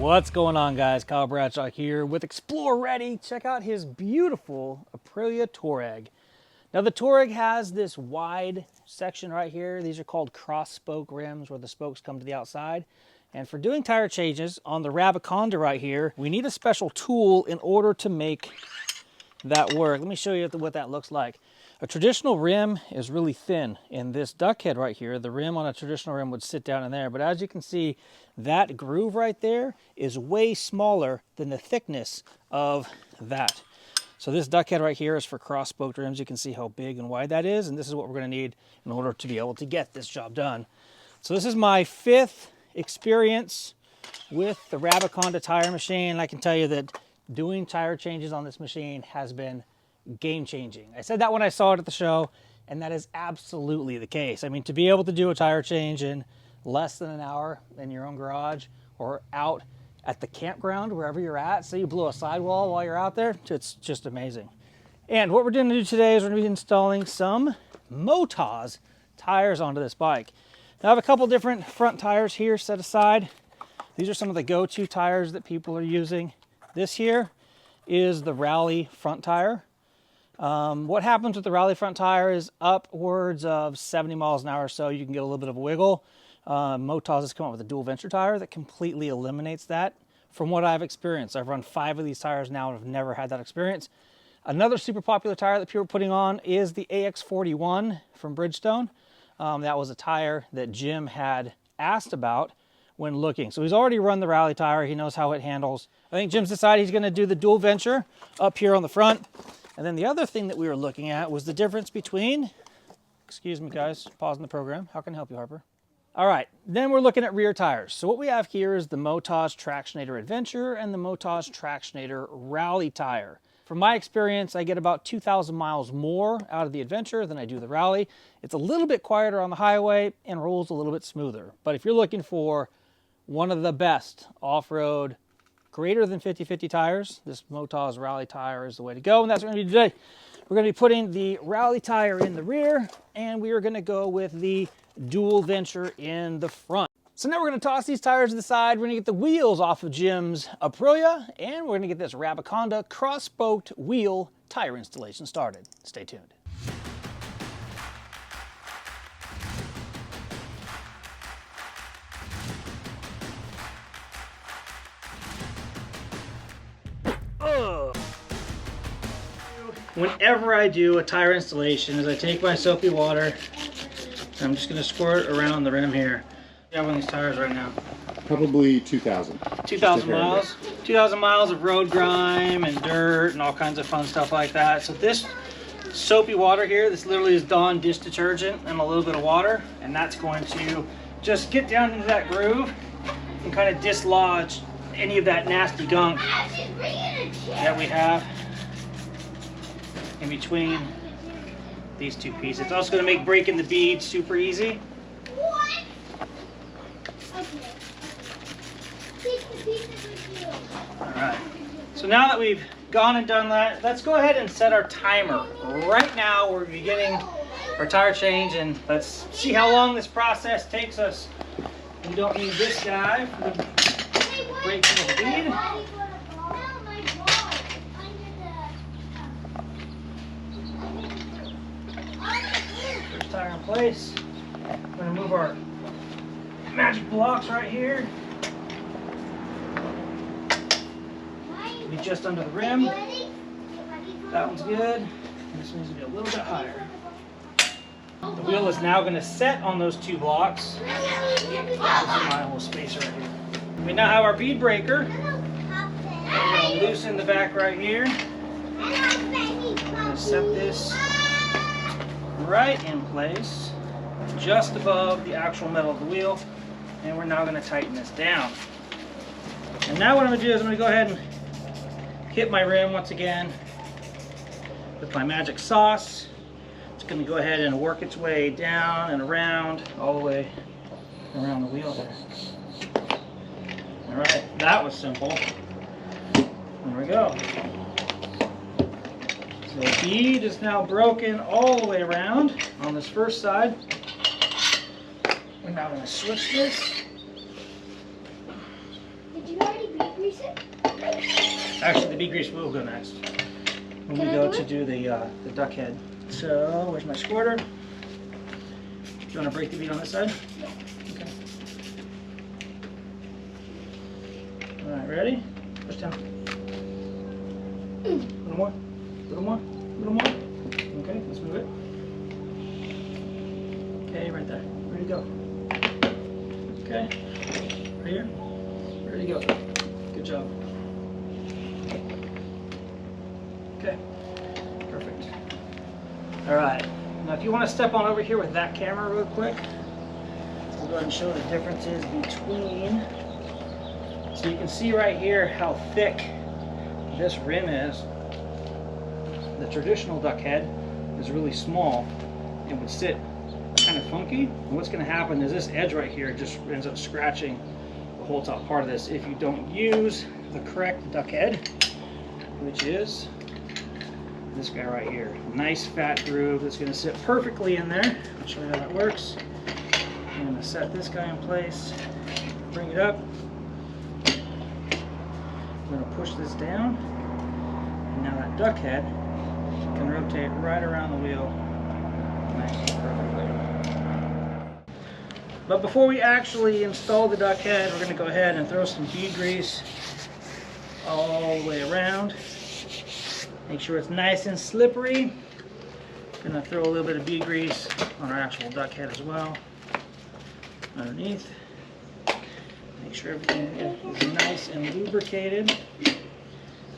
What's going on, guys? Kyle Bradshaw here with Explore Ready. Check out his beautiful Aprilia Tuareg. Now the Tuareg has this wide section right here. These are called cross spoke rims where the spokes come to the outside. And for doing tire changes on the Rabaconda right here, we need a special tool in order to make that work. Let me show you what that looks like. A traditional rim is really thin. In this duck head right here, the rim on a traditional rim would sit down in there. But as you can see, that groove right there is way smaller than the thickness of that. So this duck head right here is for cross-spoked rims. You can see how big and wide that is. And this is what we're going to need in order to be able to get this job done. So this is my 5th experience with the Rabaconda tire machine. I can tell you that doing tire changes on this machine has been game-changing. I said that when I saw it at the show, and that is absolutely the case. I mean, to be able to do a tire change in less than an hour in your own garage or out at the campground, wherever you're at, say you blew a sidewall while you're out there, it's just amazing. And what we're going to do today is we're going to be installing some Motoz tires onto this bike. Now I have a couple different front tires here set aside. These are some of the go-to tires that people are using. This here is the Rally front tire. What happens with the Rally front tire is upwards of 70 miles an hour or so, you can get a little bit of a wiggle. Motoz has come up with a dual venture tire that completely eliminates that from what I've experienced. I've run 5 of these tires now and I've never had that experience. Another super popular tire that people are putting on is the AX41 from Bridgestone. That was a tire that Jim had asked about when looking. So he's already run the Rally tire. He knows how it handles. I think Jim's decided he's going to do the dual venture up here on the front. And then the other thing that we were looking at was the difference between, excuse me guys, pausing the program. How can I help you, Harper? All right, then we're looking at rear tires. So what we have here is the Motoz Tractionator Adventure and the Motoz Tractionator Rally tire. From my experience, I get about 2,000 miles more out of the Adventure than I do the Rally. It's a little bit quieter on the highway and rolls a little bit smoother. But if you're looking for one of the best off-road, greater than 50/50 tires, this Motoz Rally tire is the way to go, and that's what we're going to do today. We're going to be putting the Rally tire in the rear, and we are going to go with the dual venture in the front. So now we're going to toss these tires to the side. We're going to get the wheels off of Jim's Aprilia, and we're going to get this Rabaconda cross-spoked wheel tire installation started. Stay tuned. Whenever I do a tire installation, is I take my soapy water and I'm just going to squirt around the rim here. You have one of these tires right now? Probably 2,000. 2,000 miles. 2,000 miles of road grime and dirt and all kinds of fun stuff like that. So this soapy water here, this literally is Dawn dish detergent and a little bit of water, and that's going to just get down into that groove and kind of dislodge any of that nasty gunk that we have in between these two pieces. It's also going to make breaking the bead super easy. Alright, so now that we've gone and done that, let's go ahead and set our timer. Right now we're beginning our tire change, and let's see how long this process takes us. We don't need this guy for the breaking of the bead. First tire in place. We're going to move our magic blocks right here. Be just under the rim. That one's good. And this one needs to be a little bit higher. The wheel is now going to set on those 2 blocks. This is my little spacer right here. We now have our bead breaker. We're going to loosen the back right here. We're going to set this right in place, just above the actual metal of the wheel. And we're now going to tighten this down. And now what I'm going to do is I'm going to go ahead and hit my rim once again with my magic sauce. It's going to go ahead and work its way down and around, all the way around the wheel there. Alright, that was simple. There we go. So the bead is now broken all the way around on this first side. We're now going to switch this. Did you already bead Actually, the bead grease will go next when we go to do the duck head. So, where's my squirter? Do you want to break the bead on this side? Yeah. Okay. All right, ready? Push down. A little more. A little more. A little more. Okay, let's move it. Okay, right there. Ready to go. Okay. Right here. Ready to go. Good job. Okay. Perfect. All right. Now, if you want to step on over here with that camera real quick, we'll go ahead and show the differences between. So you can see right here how thick this rim is. The traditional duck head is really small and would sit kind of funky. And what's going to happen is this edge right here just ends up scratching the whole top part of this if you don't use the correct duck head, which is this guy right here. Nice fat groove that's going to sit perfectly in there. I'll show you how that works. I'm going to set this guy in place, bring it up. I'm going to push this down, and now that duck head can rotate right around the wheel nice and perfectly. But before we actually install the duck head, we're going to go ahead and throw some bead grease all the way around. Make sure it's nice and slippery. I'm going to throw a little bit of bead grease on our actual duck head as well, underneath. Make sure everything is nice and lubricated.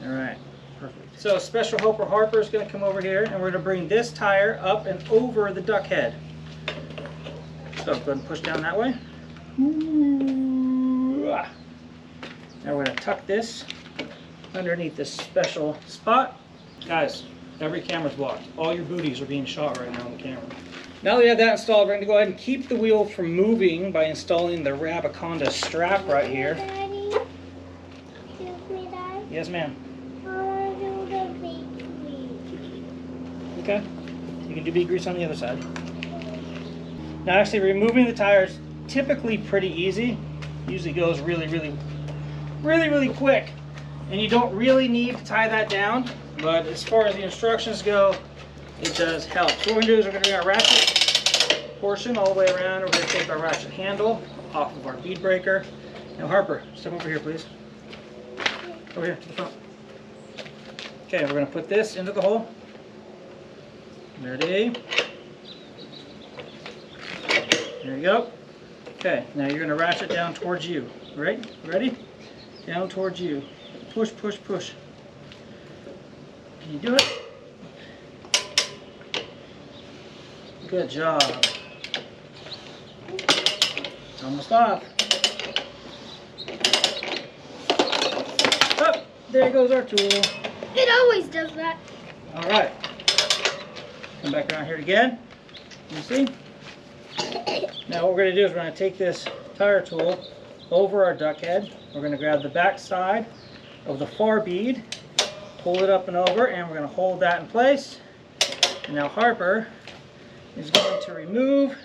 All right, perfect. So Special Helper Harper is going to come over here, and we're going to bring this tire up and over the duck head. So go ahead and push down that way. Now we're going to tuck this underneath this special spot. Guys, every camera's blocked. All your booties are being shot right now on the camera. Now that we have that installed, we're going to go ahead and keep the wheel from moving by installing the Rabaconda strap right here. Daddy, excuse me, Dad. Yes, ma'am. I want to do the bead grease. Okay. You can do bead grease on the other side. Now, actually, removing the tires is typically pretty easy. Usually goes really quick. And you don't really need to tie that down, but as far as the instructions go, it does help. So what we're going to do is we're going to bring our ratchet portion all the way around. We're going to take our ratchet handle off of our bead breaker. Now Harper, step over here please. Over here to the front. Okay, we're going to put this into the hole. Ready? There you go. Okay, now you're going to ratchet down towards you. Right? Ready? Down towards you. Push, push, push. Can you do it? Good job. It's almost off. Oh, there goes our tool. It always does that. All right. Come back around here again. You see? Now what we're going to do is we're going to take this tire tool over our duck head. We're going to grab the back side of the far bead, pull it up and over, and we're going to hold that in place. And now Harper is going to remove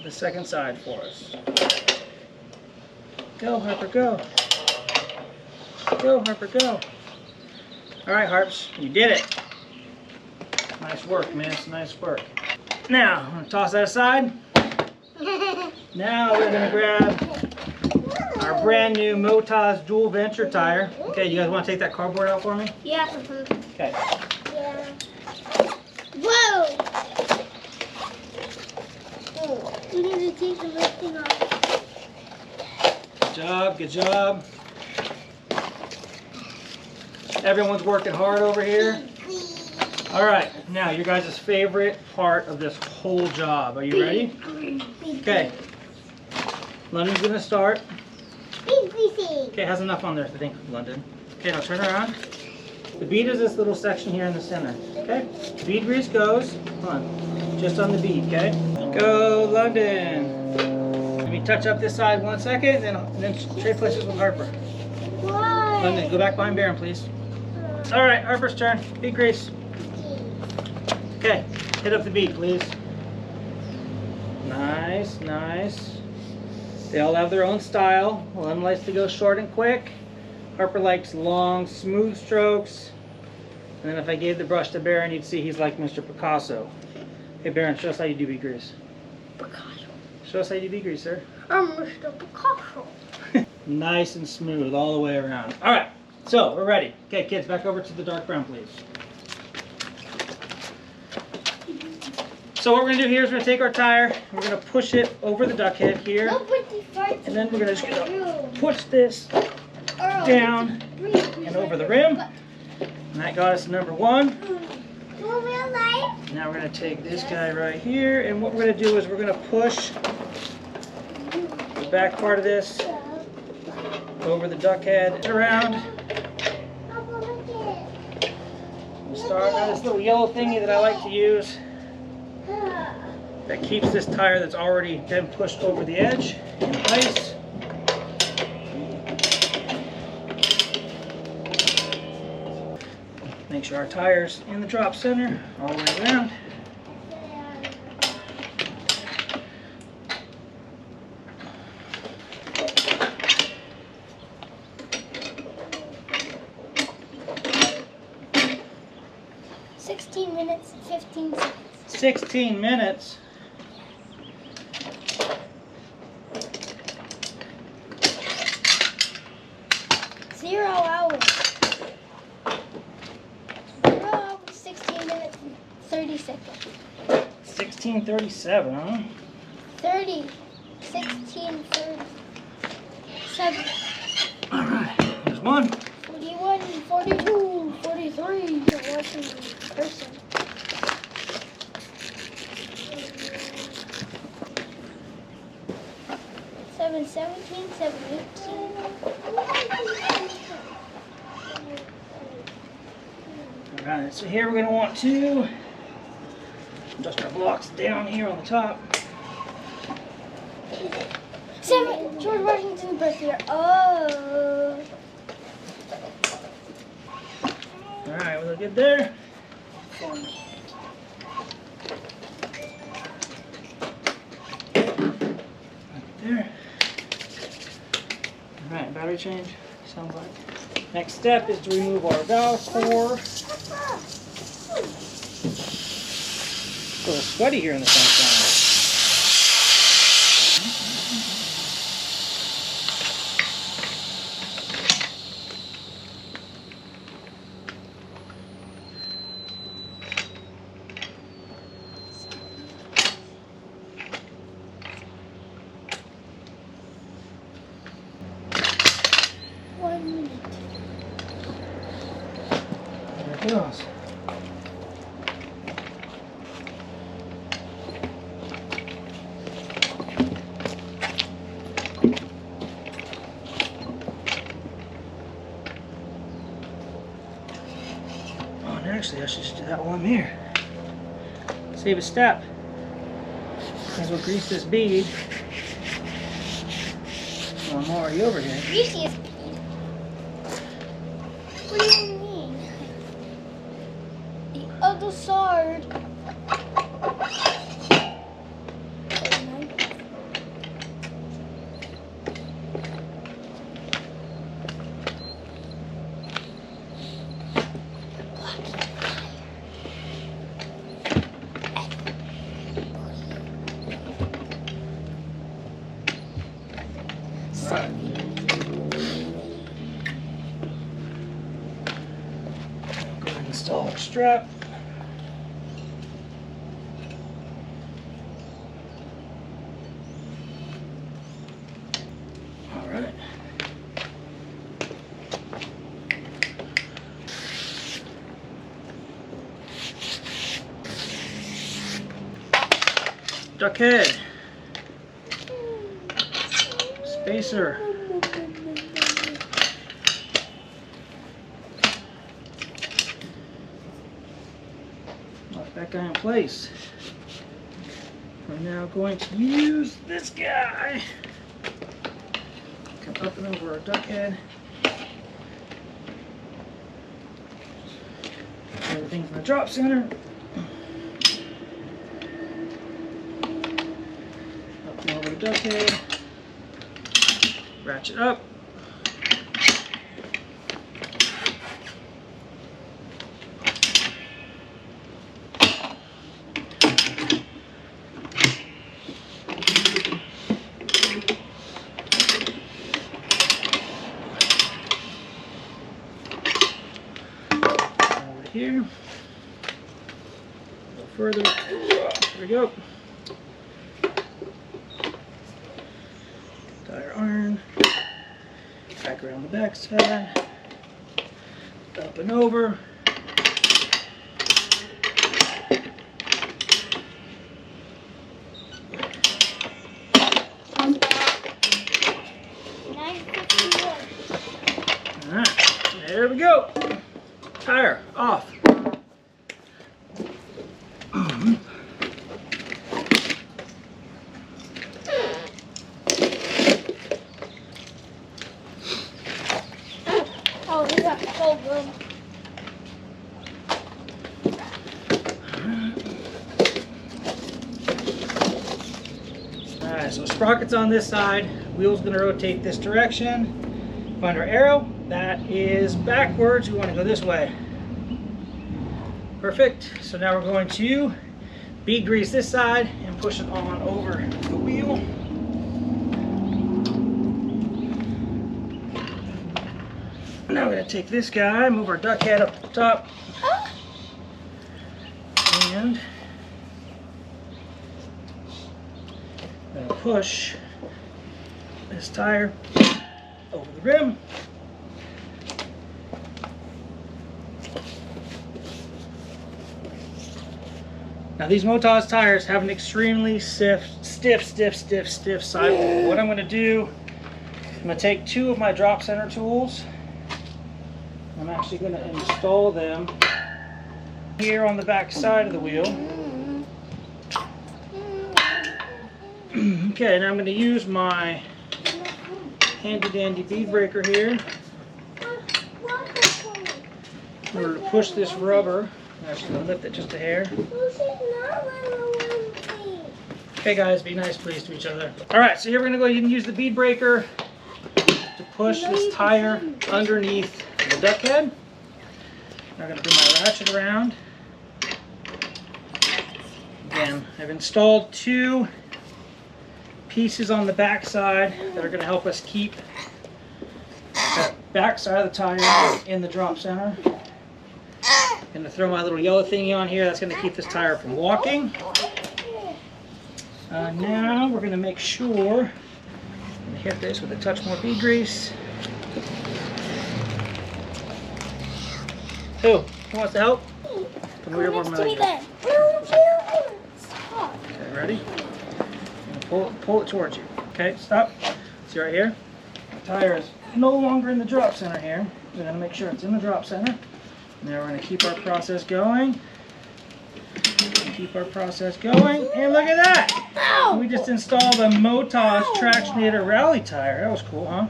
the second side for us. Go, Harper, go. Go, Harper, go. All right, Harps, you did it. Nice work, miss, nice work. Now, I'm going to toss that aside. Now we're going to grab our brand new Motaz Dual Venture tire. Okay, you guys want to take that cardboard out for me? Yeah. Okay. Yeah. Whoa! You need to take the lifting off. Good job, good job. Everyone's working hard over here. All right, now your guys' favorite part of this whole job. Are you ready? Okay. London's gonna start. Okay, has enough on there, I think, London. Okay, now turn around. The bead is this little section here in the center. Okay? Bead grease goes, come on, just on the bead, okay? Go, London. Let me touch up this side 1 second, and then trade places with Harper. Why? London, go back behind Baron, please. All right, Harper's turn. Bead grease. Okay, hit up the bead, please. Nice, nice. They all have their own style. One likes to go short and quick. Harper likes long, smooth strokes. And then if I gave the brush to Baron, you'd see he's like Mr. Picasso. Hey Baron, show us how you do bee grease. Picasso. Show us how you do bee grease, sir. I'm Mr. Picasso. Nice and smooth all the way around. All right, so we're ready. Okay, kids, back over to the dark brown, please. So what we're gonna do here is we're gonna take our tire, we're gonna push it over the duck head here, and then we're gonna just push this down and over the rim. And that got us to number 1. Now we're gonna take this guy right here, and what we're gonna do is we're gonna push the back part of this over the duck head around. We'll start on this little yellow thingy that I like to use that keeps this tire that's already been pushed over the edge in place. Make sure our tire's in the drop center all the way around. Minutes and 15 seconds. 16 minutes. Zero hours. 0 hours, 16 minutes and 30 seconds. 16:37, huh? 30. 16:37. All right, there's 1. 41, 42, 43. You're watching in person. 7, 17, 7, 18. All right, so here we're going to want to adjust our blocks down here on the top. 7, George Washington's birthday. Oh. All right, we look good there. There. All right, battery change, sounds like. Next step is to remove our valve core. It's a little sweaty here in the sunshine. There it goes. Oh, and actually, I should just do that while I'm here. Save a step. As we'll grease this bead. Well, I'm already over here. Greasiest bead. What do you mean? The other side. Install our strap. All right. Duck head. Spacer. Lock that guy in place. We're now going to use this guy. Come up and over our duck head. Everything from the drop center. Up and over the duck head. Ratchet up. further. There we go. Tire iron. Back around the back side. Up and over. Alright, there we go. Tire off. Oh, we got so good. Alright, so sprockets on this side, wheel's going to rotate this direction. Find our arrow, that is backwards, we want to go this way. Perfect, so now we're going to bead grease this side and push it on over the wheel. Now we're going to take this guy, move our duck head up to the top, and I'm going to push this tire over the rim. Now these Motage tires have an extremely stiff sidewall. What I'm going to do, I'm going to take two of my drop center tools. I'm actually going to install them here on the back side of the wheel. Okay, now I'm going to use my handy dandy bead breaker here in order to push this rubber. I'm actually going to lift it just a hair. Okay guys, be nice please to each other. Alright, so here we're going to go ahead and use the bead breaker to push this tire underneath the duck head. I'm going to bring my ratchet around. Again, I've installed two pieces on the back side that are going to help us keep that back side of the tire in the drop center. I'm going to throw my little yellow thingy on here. That's going to keep this tire from walking. Now we're going to make sure, I'm going to hit this with a touch more bead grease. Who wants to help? Come over Next my to me leg. then. Stop. Okay, ready? Pull it towards you. Okay, stop. See right here? The tire is no longer in the drop center here. We're going to make sure it's in the drop center. Now we're going to keep our process going. Keep our process going. And look at that! Ow! We just installed a Motage Tractionator Rally tire. That was cool, huh?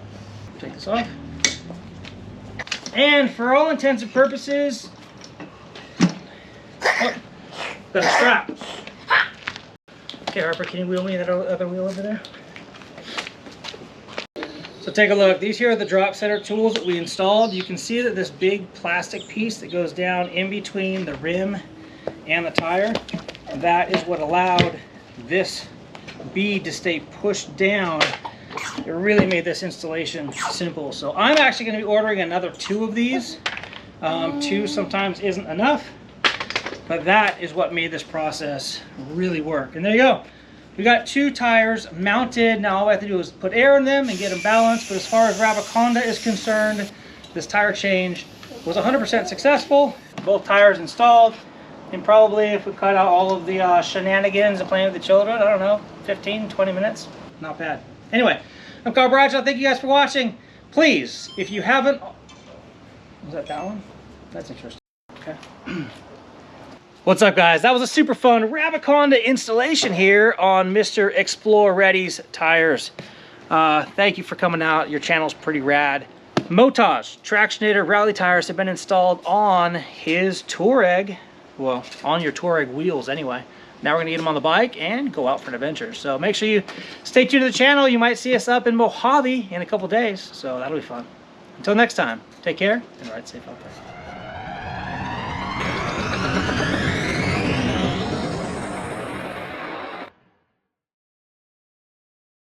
Take this off. And for all intents and purposes, oh, got a strap. Okay, Harper, can you wheel me that other wheel over there? So take a look. These here are the drop center tools that we installed. You can see that this big plastic piece that goes down in between the rim and the tire, that is what allowed this bead to stay pushed down. It really made this installation simple. So I'm actually going to be ordering another two of these. Two sometimes isn't enough, but that is what made this process really work. And there you go. We got two tires mounted. Now all I have to do is put air in them and get them balanced. But as far as Rabaconda is concerned, this tire change was 100% successful. Both tires installed. And probably if we cut out all of the shenanigans of playing with the children, I don't know, 15, 20 minutes. Not bad. Anyway, I'm Bradshaw. Thank you guys for watching. Please, if you haven't... Was that one? That's interesting. Okay. What's up, guys? That was a super fun Rabaconda installation here on Mr. Explore Ready's tires. Thank you for coming out. Your channel's pretty rad. Motage Tractionator Rally tires have been installed on his Tuareg. Well, on your Tuareg wheels anyway. Now we're going to get them on the bike and go out for an adventure. So make sure you stay tuned to the channel. You might see us up in Mojave in a couple days. So that'll be fun. Until next time, take care and ride safe out there.